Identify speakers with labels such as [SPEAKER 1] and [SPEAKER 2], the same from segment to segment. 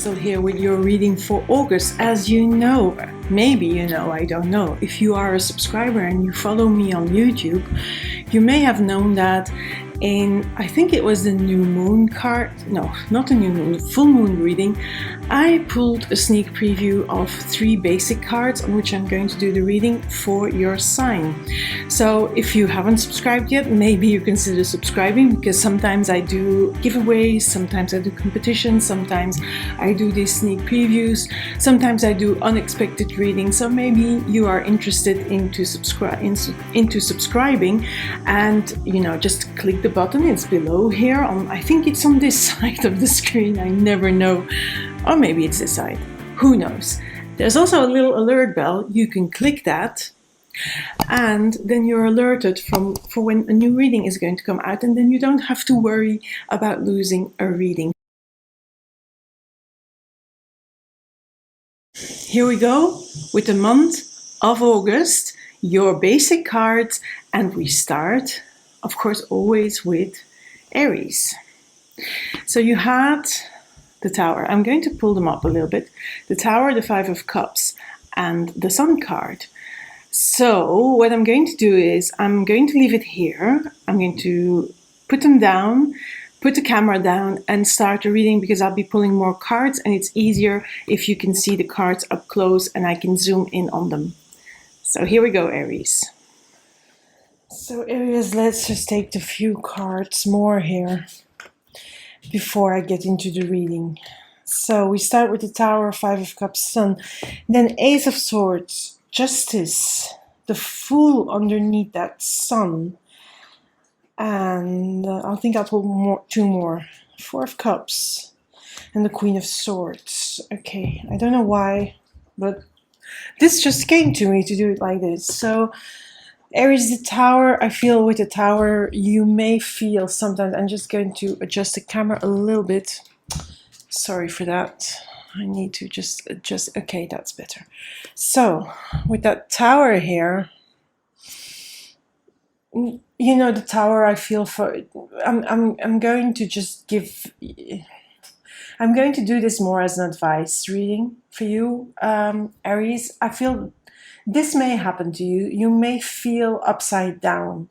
[SPEAKER 1] Christel here with your reading for August. As you know, maybe you know, I don't know, if you are a subscriber and you follow me on YouTube, you may have known that in, I think it was the new moon card, no, not the new moon, full moon reading, I pulled a sneak preview of 3 basic cards on which I'm going to do the reading for your sign. So if you haven't subscribed yet, maybe you consider subscribing, because sometimes I do giveaways, sometimes I do competitions, sometimes I do these sneak previews, sometimes I do unexpected readings. So maybe you are interested into subscribing, and just click the button. It's below here on, I think it's on this side of the screen, I never know, or maybe it's this side, who knows. There's also a little alert bell, you can click that, and then you're alerted for when a new reading is going to come out, and then you don't have to worry about losing a reading. Here we go with the month of August, your basic cards, and we start, of course, always with Aries. So you had the Tower. I'm going to pull them up a little bit. The Tower, the 5 of Cups, and the Sun card. So what I'm going to do is I'm going to leave it here. I'm going to put them down, put the camera down, and start the reading, because I'll be pulling more cards and it's easier if you can see the cards up close and I can zoom in on them. So here we go, Aries. So Aries, let's just take a few cards more here before I get into the reading. So we start with the Tower, 5 of Cups, Sun, then Ace of Swords, Justice, the Fool underneath that Sun, and I think I'll pull 2 more, 4 of Cups, and the Queen of Swords. Okay, I don't know why, but this just came to me to do it like this. So Aries, the Tower, I feel with the Tower, you may feel sometimes, I'm just going to adjust the camera a little bit. Sorry for that. I need to just adjust. Okay, that's better. So with that Tower here, the Tower, I feel for, I'm going to just give, I'm going to do this more as an advice reading for you, Aries. I feel this may happen to you. You may feel upside down.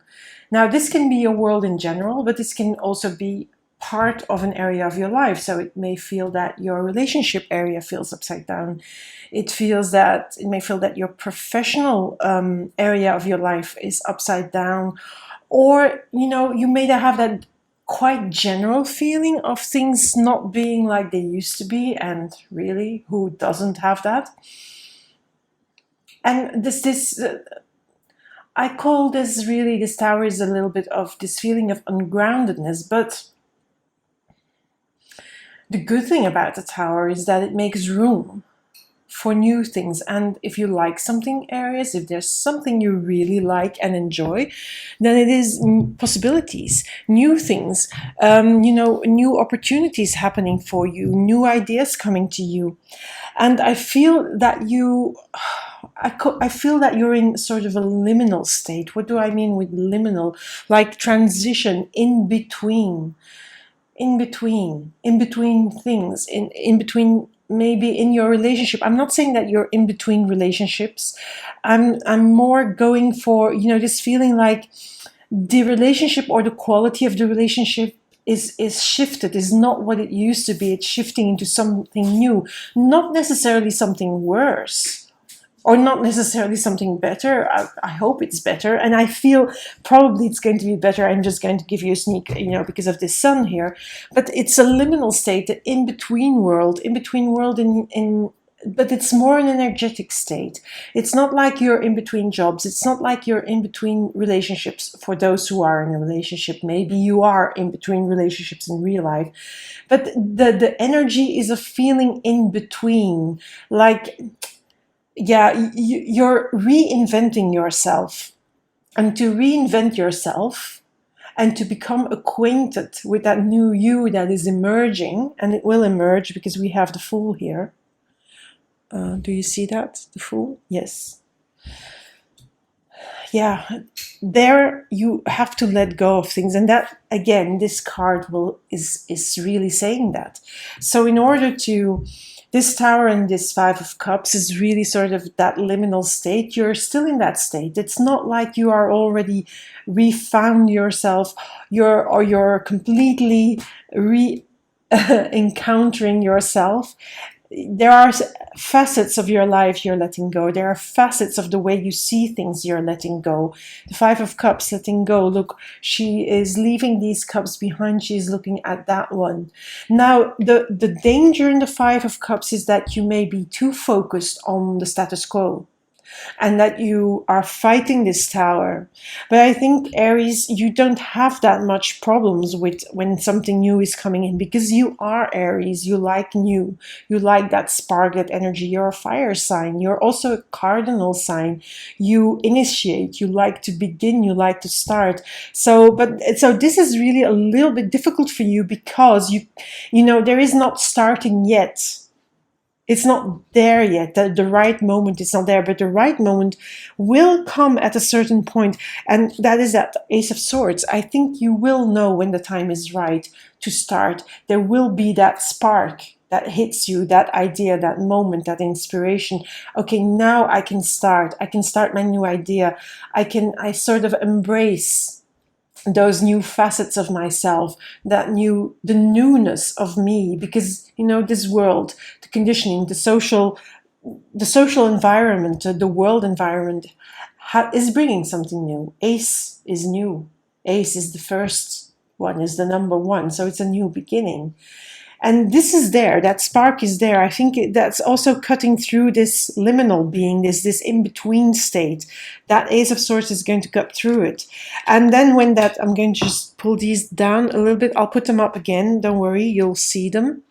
[SPEAKER 1] Now, this can be your world in general, but this can also be part of an area of your life. So it may feel that your relationship area feels upside down. It may feel that your professional area of your life is upside down. Or, you may have that quite general feeling of things not being like they used to be. And really, who doesn't have that? And I call this really, this Tower is a little bit of this feeling of ungroundedness, but the good thing about the Tower is that it makes room for new things. And if you like something, Aries, if there's something you really like and enjoy, then it is possibilities, new things, new opportunities happening for you, new ideas coming to you. And I feel that I feel that you're in sort of a liminal state. What do I mean with liminal? Like transition, in between things, in between, maybe in your relationship. I'm not saying that you're in between relationships. I'm more going for, this feeling like the relationship or the quality of the relationship is shifted, is not what it used to be. It's shifting into something new, not necessarily something worse, or not necessarily something better. I hope it's better, and I feel probably it's going to be better. I'm just going to give you a sneak, because of this Sun here. But it's a liminal state, the in-between world, but it's more an energetic state. It's not like you're in between jobs. It's not like you're in between relationships. For those who are in a relationship, maybe you are in between relationships in real life. But the energy is a feeling in between, like, yeah, you're reinventing yourself. And to reinvent yourself and to become acquainted with that new you that is emerging, and it will emerge because we have the Fool here. Do you see that? The Fool? Yes. yeah, there you have to let go of things, and that again, this card is really saying that. So in order to, this Tower and this Five of Cups is really sort of that liminal state. You're still in that state. It's not like you are already refound yourself, you're completely re encountering yourself. There are facets of your life you're letting go. There are facets of the way you see things you're letting go. The Five of Cups, letting go. Look, she is leaving these cups behind. She's looking at that one. Now, the danger in the Five of Cups is that you may be too focused on the status quo, and that you are fighting this Tower. But I think, Aries, you don't have that much problems with when something new is coming in, because you are Aries. You like new. You like that spark, that energy. You're a fire sign. You're also a cardinal sign. You initiate. You like to begin. You like to start. So this is really a little bit difficult for you, because you know, there is not starting yet. It's not there yet. The right moment is not there, but the right moment will come at a certain point, and that is that Ace of Swords. I think you will know when the time is right to start. There will be that spark that hits you, that idea, that moment, that inspiration. Okay, now I can start. I can start my new idea. I sort of embrace those new facets of myself, the newness of me, because you know, this world, the conditioning, the social environment, the world environment is bringing something new. Ace is new. Ace is the first one, is the number one, so it's a new beginning. And this is there, that spark is there. I think that's also cutting through this liminal being, this in-between state. That Ace of Swords is going to cut through it. And then when that, I'm going to just pull these down a little bit. I'll put them up again. Don't worry, you'll see them.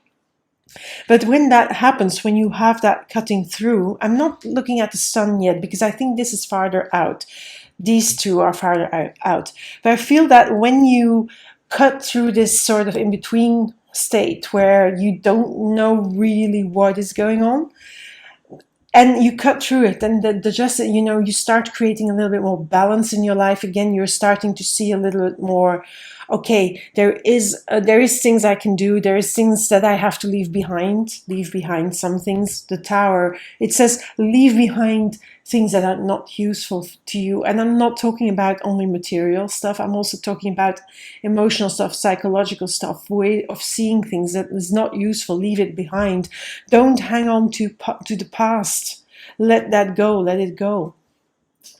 [SPEAKER 1] But when that happens, when you have that cutting through, I'm not looking at the Sun yet, because I think this is farther out. These two are farther out. But I feel that when you cut through this sort of in-between state where you don't know really what is going on, and you cut through it, and just, you know, you start creating a little bit more balance in your life again. You're starting to see a little bit more, okay, there is things I can do. There is things that I have to leave behind some things. The Tower, it says leave behind things that are not useful to you. And I'm not talking about only material stuff. I'm also talking about emotional stuff, psychological stuff, way of seeing things that is not useful. Leave it behind. Don't hang on to the past. Let that go. Let it go.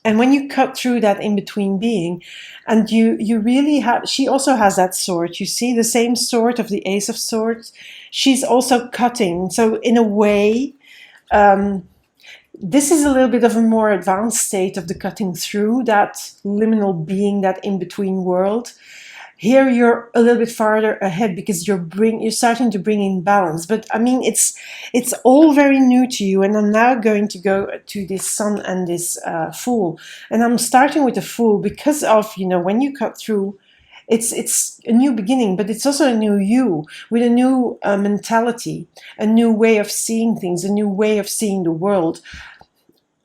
[SPEAKER 1] And when you cut through that in-between being, and you really have, she also has that sword. You see the same sword of the Ace of Swords. She's also cutting. So in a way, this is a little bit of a more advanced state of the cutting through, that liminal being, that in-between world. Here you're a little bit farther ahead, because you're starting to bring in balance. But I mean, it's all very new to you. And I'm now going to go to this Sun and this Fool. And I'm starting with the Fool because of, you know, when you cut through, it's a new beginning, but it's also a new you, with a new mentality, a new way of seeing things, a new way of seeing the world.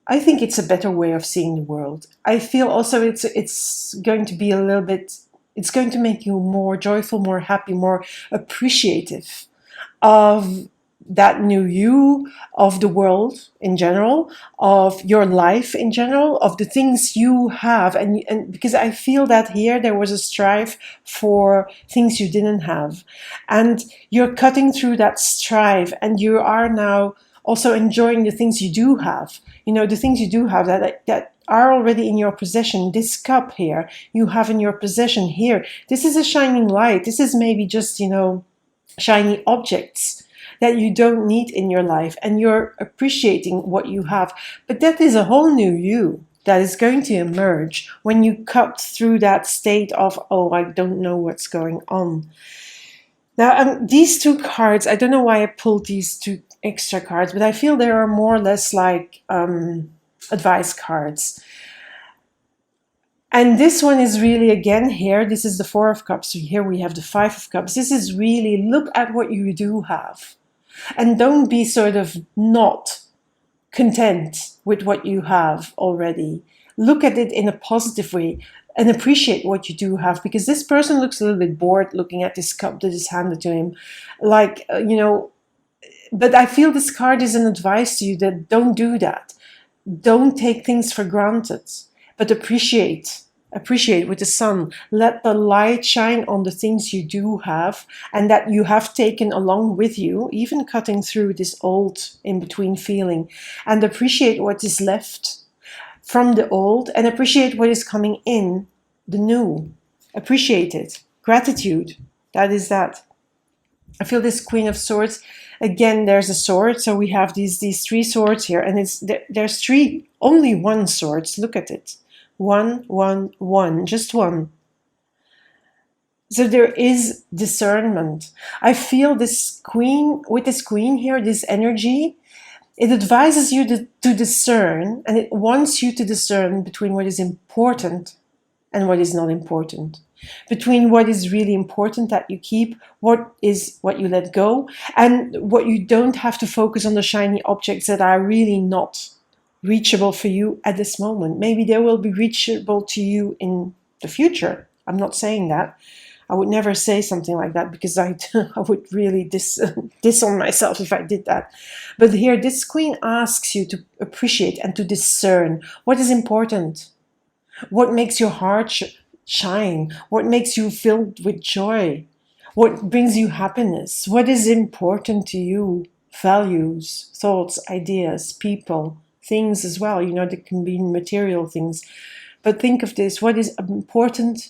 [SPEAKER 1] I think it's a better way of seeing the world. I feel also it's going to be a little bit, it's going to make you more joyful, more happy, more appreciative of that new you, of the world in general, of your life in general, of the things you have. And because I feel that here there was a strive for things you didn't have. And you're cutting through that strive, and you are now also enjoying the things you do have. You know, the things you do have that are already in your possession. This cup here, you have in your possession here. This is a shining light. This is maybe just, you know, shiny objects that you don't need in your life, and you're appreciating what you have. But that is a whole new you that is going to emerge when you cut through that state of, oh, I don't know what's going on. Now, these two cards, I don't know why I pulled these two extra cards, but I feel they are more or less like advice cards. And this one is really, again, here, this is the Four of Cups. So here we have the Five of Cups. This is really, look at what you do have. And don't be sort of not content with what you have already. look at it in a positive way and appreciate what you do have, because this person looks a little bit bored looking at this cup that is handed to him, like, but I feel this card is an advice to you that don't do that. Don't take things for granted, but appreciate with the sun. Let the light shine on the things you do have and that you have taken along with you, even cutting through this old in-between feeling, and appreciate what is left from the old and appreciate what is coming in, the new. Appreciate it. Gratitude. That is that. I feel this Queen of Swords. Again, there's a sword. So we have these 3 swords here, and there's 3, only 1 swords. Look at it. 1, 1, 1, just 1. So there is discernment. I feel this queen, with this queen here, this energy, it advises you to discern, and it wants you to discern between what is important and what is not important. Between what is really important that you keep, what you let go, and what you don't have to focus on, the shiny objects that are really not reachable for you at this moment. Maybe they will be reachable to you in the future. I'm not saying that. I would never say something like that, because I would really disown myself if I did that. But here, this queen asks you to appreciate and to discern what is important, what makes your heart shine, what makes you filled with joy, what brings you happiness, what is important to you, values, thoughts, ideas, people, things as well. There can be material things. But think of this, what is important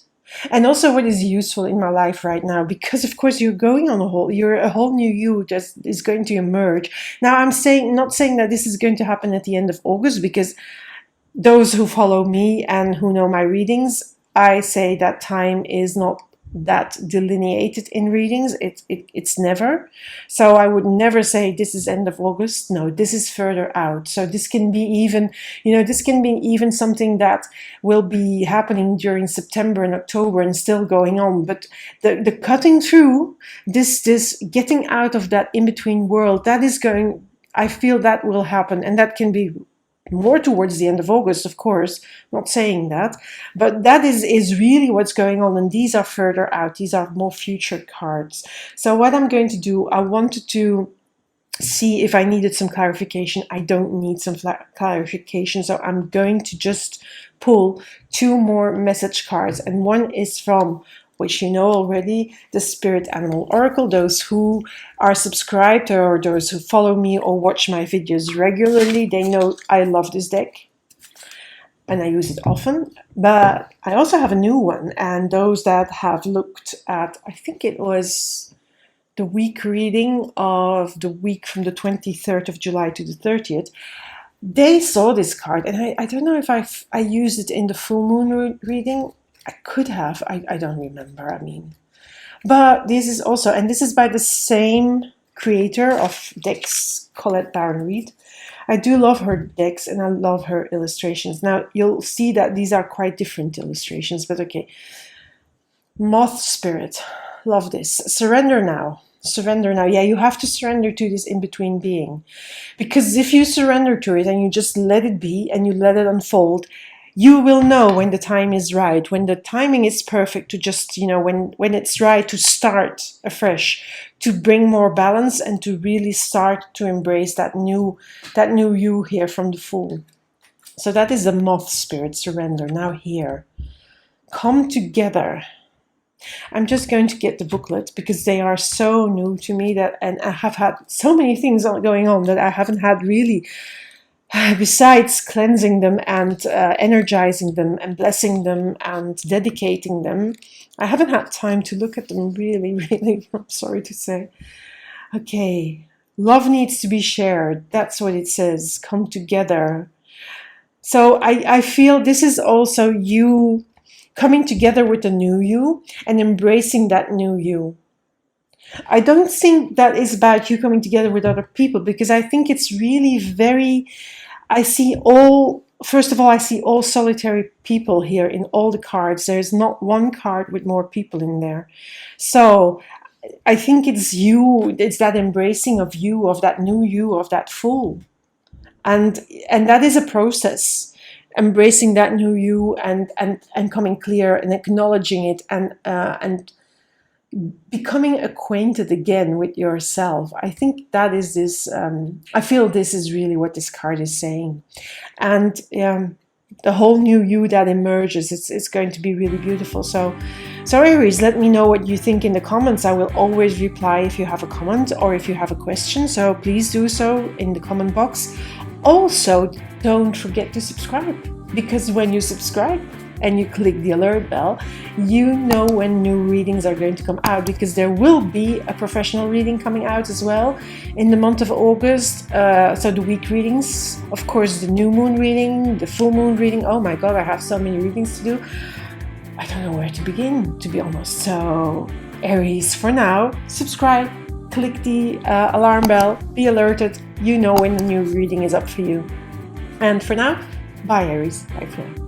[SPEAKER 1] and also what is useful in my life right now, because of course you're a whole new you that is going to emerge. Now I'm not saying that this is going to happen at the end of August, because those who follow me and who know my readings, I say that time is not that delineated in readings. It's never. So I would never say this is end of August. No, this is further out. So this can be even something that will be happening during September and October and still going on. But the cutting through, this getting out of that in-between world, I feel that will happen, and that can be more towards the end of August, of course, not saying that, but that is really what's going on, and these are further out. These are more future cards. So what I'm going to do, I wanted to see if I needed some clarification. I don't need some clarification, so I'm going to just pull 2 more message cards, and one is from, which you know already, the Spirit Animal Oracle. Those who are subscribed or those who follow me or watch my videos regularly, they know I love this deck and I use it often. But I also have a new one, and those that have looked at, I think it was the week reading of the week from the 23rd of July to the 30th, they saw this card, and I don't know if I used it in the full moon reading. I could have, I don't remember, But this is also, and this is by the same creator of decks, Colette Baron-Reid. I do love her decks and I love her illustrations. Now, you'll see that these are quite different illustrations, but okay. Moth Spirit, love this. Surrender now. Surrender now. Yeah, you have to surrender to this in-between being. Because if you surrender to it and you just let it be and you let it unfold, you will know when the time is right, when the timing is perfect to just, when it's right to start afresh, to bring more balance and to really start to embrace that new you here from the Fool. So that is the Moth Spirit, surrender. Now here, come together. I'm just going to get the booklet because they are so new to me and I have had so many things going on that I haven't had really, besides cleansing them and energizing them and blessing them and dedicating them, I haven't had time to look at them really, I'm sorry to say. Okay, love needs to be shared. That's what it says, come together. So I feel this is also you coming together with the new you and embracing that new you. I don't think that is about you coming together with other people, because I think it's really first of all, I see all solitary people here in all the cards. There's not one card with more people in there. So I think it's that embracing of you, of that new you, of that Fool. And that is a process. embracing that new you and coming clear and acknowledging it and becoming acquainted again with yourself. I think that is this, I feel this is really what this card is saying. And the whole new you that emerges, it's going to be really beautiful. So Aries, let me know what you think in the comments. I will always reply if you have a comment or if you have a question. So please do so in the comment box. Also, don't forget to subscribe, because when you subscribe and you click the alert bell, you know when new readings are going to come out, because there will be a professional reading coming out as well in the month of August. So the week readings, of course, the new moon reading, the full moon reading. Oh my god, I have so many readings to do. I don't know where to begin, to be honest. So Aries, for now, subscribe, click the alarm bell, be alerted. You know when the new reading is up for you. And for now, bye Aries, bye for now.